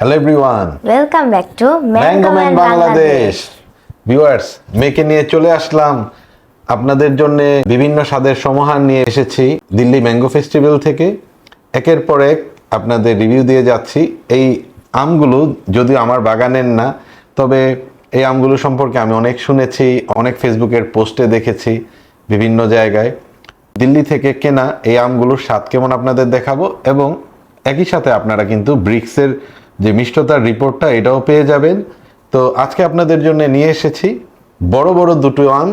Hello everyone, welcome back to Mangoman Bangladesh. Viewers, মেকে নিয়ে চলে আসলাম আপনাদের জন্য বিভিন্ন স্বাদের সমাহার নিয়ে এসেছি দিল্লি ম্যাঙ্গো ফেস্টিভ্যাল থেকে। একের পর এক আপনাদের রিভিউ দিয়ে যাচ্ছি। এই আমগুলো যদিও আমার বাগানের না, তবে এই আমগুলো সম্পর্কে আমি অনেক শুনেছি, অনেক ফেসবুকের পোস্টে দেখেছি বিভিন্ন জায়গায়। দিল্লি থেকে কেনা এই আমগুলোর স্বাদ কেমন আপনাদের দেখাবো, এবং একই সাথে আপনারা কিন্তু ব্রিক্সের যে মিষ্টতার রিপোর্টটা এটাও পেয়ে যাবেন। তো আজকে আপনাদের জন্য নিয়ে এসেছি বড় বড় দুটো আম।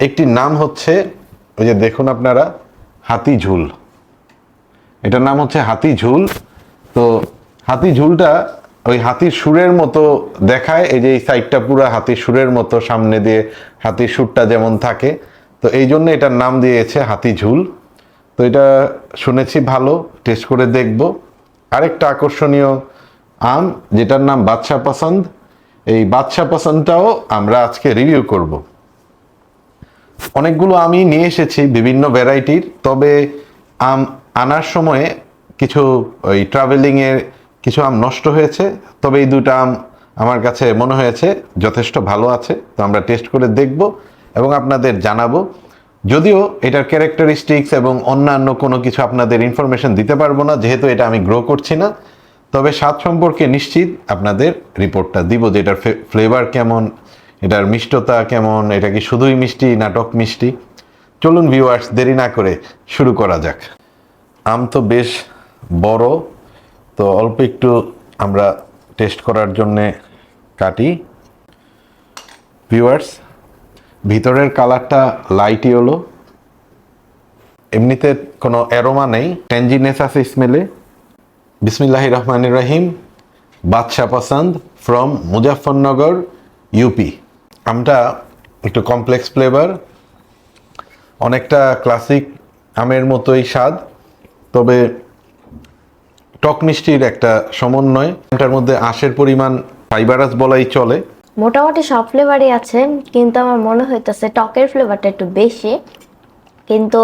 একটির নাম হচ্ছে, ওই যে দেখুন আপনারা, হাতি ঝুল। এটার নাম হচ্ছে হাতি ঝুল। তো হাতি ঝুলটা ওই হাতির সুরের মতো দেখায়, এই যে এই সাইডটা পুরো হাতির সুরের মতো, সামনে দিয়ে হাতির সুরটা যেমন থাকে, তো এই জন্য এটার নাম দিয়েছে হাতি ঝুল। তো এটা শুনেছি ভালো, টেস্ট করে দেখব। আরেকটা আকর্ষণীয় আম যেটার নাম বাদশা পছন্দ, এই বাদশা পছন্দটাও আমরা আজকে রিভিউ করব। অনেকগুলো আমি নিয়ে এসেছি বিভিন্ন ভ্যারাইটির, তবে আম আনার সময়ে কিছু ওই ট্রাভেলিংয়ের কিছু আম নষ্ট হয়েছে, তবে এই দুটো আম আমার কাছে মনে হয়েছে যথেষ্ট ভালো আছে। তো আমরা টেস্ট করে দেখব এবং আপনাদের জানাবো। যদিও এটার ক্যারেক্টারিস্টিক্স এবং অন্যান্য কোনো কিছু আপনাদের ইনফরমেশন দিতে পারবো না, যেহেতু এটা আমি গ্রো করছি না। তবে স্বাদ সম্পর্কে নিশ্চিত আপনাদের রিপোর্টটা দিব, যে এটার ফ্লেভার কেমন, এটার মিষ্টতা কেমন, এটা কি শুধুই মিষ্টি না টক মিষ্টি। চলুন ভিউয়ার্স, দেরি না করে শুরু করা যাক। আম তো বেশ বড়, তো অল্প একটু আমরা টেস্ট করার জন্যে কাটি। ভিউয়ার্স, ভিতরের কালারটা লাইট ইয়েলো, এমনিতে কোনো অ্যারোমা নেই, ট্যাঞ্জিনেস আছে স্মেলে। বিসমিল্লাহির রহমানির রহিম। বাদশা পছন্দ ফ্রম মুজাফফরনগর, ইউপি। আমটা একটু কমপ্লেক্স ফ্লেভার, অনেকটা ক্লাসিক আমের মতোই স্বাদ, তবে টক মিষ্টির একটা সমন্বয়। এটার মধ্যে আঁশের পরিমাণ ফাইবারাস বলাই চলে। মোটামুটি সব ফ্লেভারই আছে, কিন্তু আমার মনে হইতেছে টকের ফ্লেভারটা একটু বেশি। কিন্তু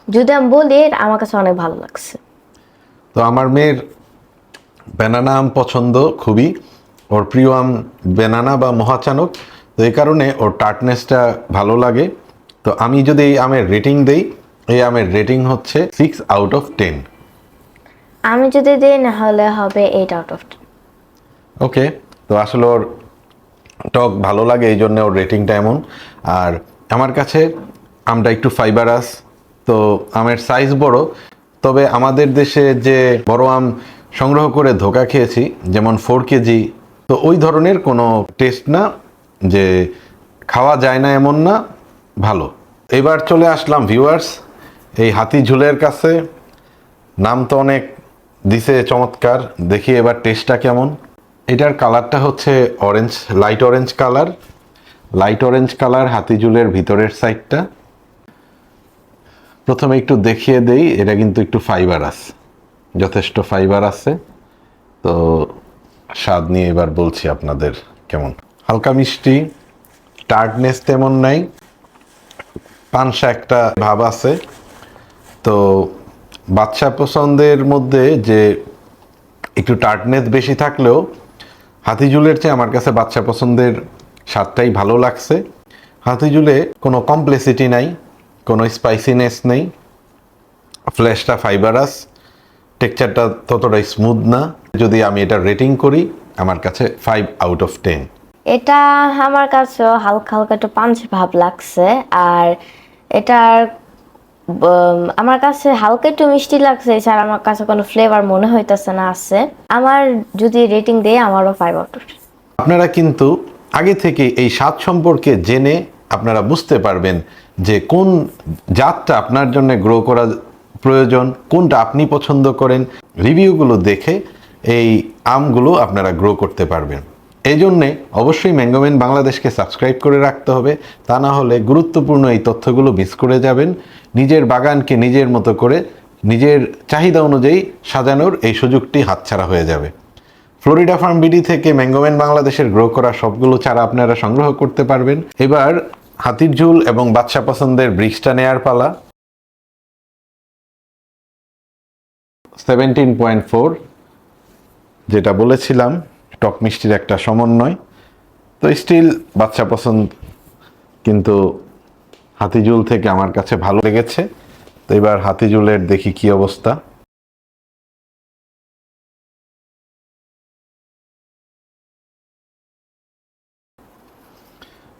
যদি আমি বলি, আমার কাছে অনেক ভালো লাগছে। তো আমার মেয়ের ব্যানানা আম পছন্দ খুবই, ওর প্রিয় আম ব্যানানা বা মহাচানক। তো এই কারণে ওর টার্টনেসটা ভালো লাগে। তো আমি যদি এই আমের রেটিং দেই, এই আমের রেটিং হচ্ছে 6/10। আমি যদি দিই, না হলে হবে 8/10। ওকে, তো আসলে ওর টক ভালো লাগে, এই জন্য ওর রেটিংটা এমন। আর আমার কাছে আমটা একটু ফাইবারাস, তো আমের সাইজ বড়। তবে আমাদের দেশে যে বড় আম সংগ্রহ করে ধোকা খেয়েছি, যেমন 4 কেজি, তো ওই ধরনের কোনো টেস্ট না, যে খাওয়া যায় না এমন না, ভালো। এবার চলে আসলাম ভিউয়ার্স এই হাতি ঝুলের কাছে। নাম তো অনেক দিছে চমৎকার, দেখি এবার টেস্টটা কেমন। এটার কালারটা হচ্ছে orange, light orange colour. Light orange colour হাতি ঝুলের ভিতরের সাইডটা। প্রথমে একটু দেখিয়ে দেই, এটা কিন্তু একটু ফাইবার আছে, যথেষ্ট ফাইবার আছে। তো স্বাদ নিয়ে এবার বলছি আপনাদের কেমন। হালকা মিষ্টি, টার্টনেস তেমন নাই, পানসা একটা ভাব আছে। তো বাদশা পছন্দের মধ্যে যে একটু টার্টনেস বেশি থাকলেও হাতিঝুলের চেয়ে আমার কাছে বাদশা পছন্দের স্বাদটাই ভালো লাগছে। হাতিঝুলে কোনো কমপ্লেক্সিটি নাই, কোনো স্পাইসিনেস নেই, ফ্লেশটা ফাইবারাস, টেক্সচারটা ততটাই স্মুথ না। যদি আমি এটা রেটিং করি, আমার কাছে 5/10। এটা আমার কাছেও হালকা হালকা একটু পাঞ্চ ভাব লাগছে। আর এটার আমার কাছে হালকা একটু মিষ্টি লাগছে, এছাড়া আমার কাছে কোনো ফ্লেভার মনে হইতেছে না আছে। আমার যদি রেটিং দেই, আমারও 5/10। আপনারা কিন্তু আগে থেকে এই স্বাদ সম্পর্কে জেনে আপনারা বুঝতে পারবেন যে কোন জাতটা আপনার জন্য গ্রো করা প্রয়োজন, কোনটা আপনি পছন্দ করেন। রিভিউগুলো দেখে এই আমগুলো আপনারা গ্রো করতে পারবেন। এই জন্যে অবশ্যই ম্যাঙ্গোম্যান বাংলাদেশকে সাবস্ক্রাইব করে রাখতে হবে, তা না হলে গুরুত্বপূর্ণ এই তথ্যগুলো মিস করে যাবেন। নিজের বাগানকে নিজের মতো করে নিজের চাহিদা অনুযায়ী সাজানোর এই সুযোগটি হাতছাড়া হয়ে যাবে। ফ্লোরিডা ফার্ম বিডি থেকে ম্যাঙ্গোম্যান বাংলাদেশের গ্রো করা সবগুলো চারা আপনারা সংগ্রহ করতে পারবেন। এবার হাতির ঝুল এবং বাদশা পছন্দের ব্রিক্সটা নেয়ার পালা। 17.4 যেটা বলেছিলাম টক মিষ্টির একটা সমন্বয়। তো স্টিল বাচ্চা পছন্দ, কিন্তু হাতিঝুল থেকে আমার কাছে ভালো লেগেছে। তো এবার হাতিঝুলের দেখি কি অবস্থা।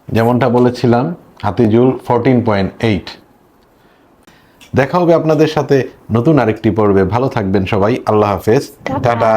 যেমনটা বলেছিলাম হাতিঝুল 14.8। দেখা হবে আপনাদের সাথে নতুন আরেকটি পর্বে। ভালো থাকবেন সবাই, আল্লাহ হাফেজ, টাটা। টাটা।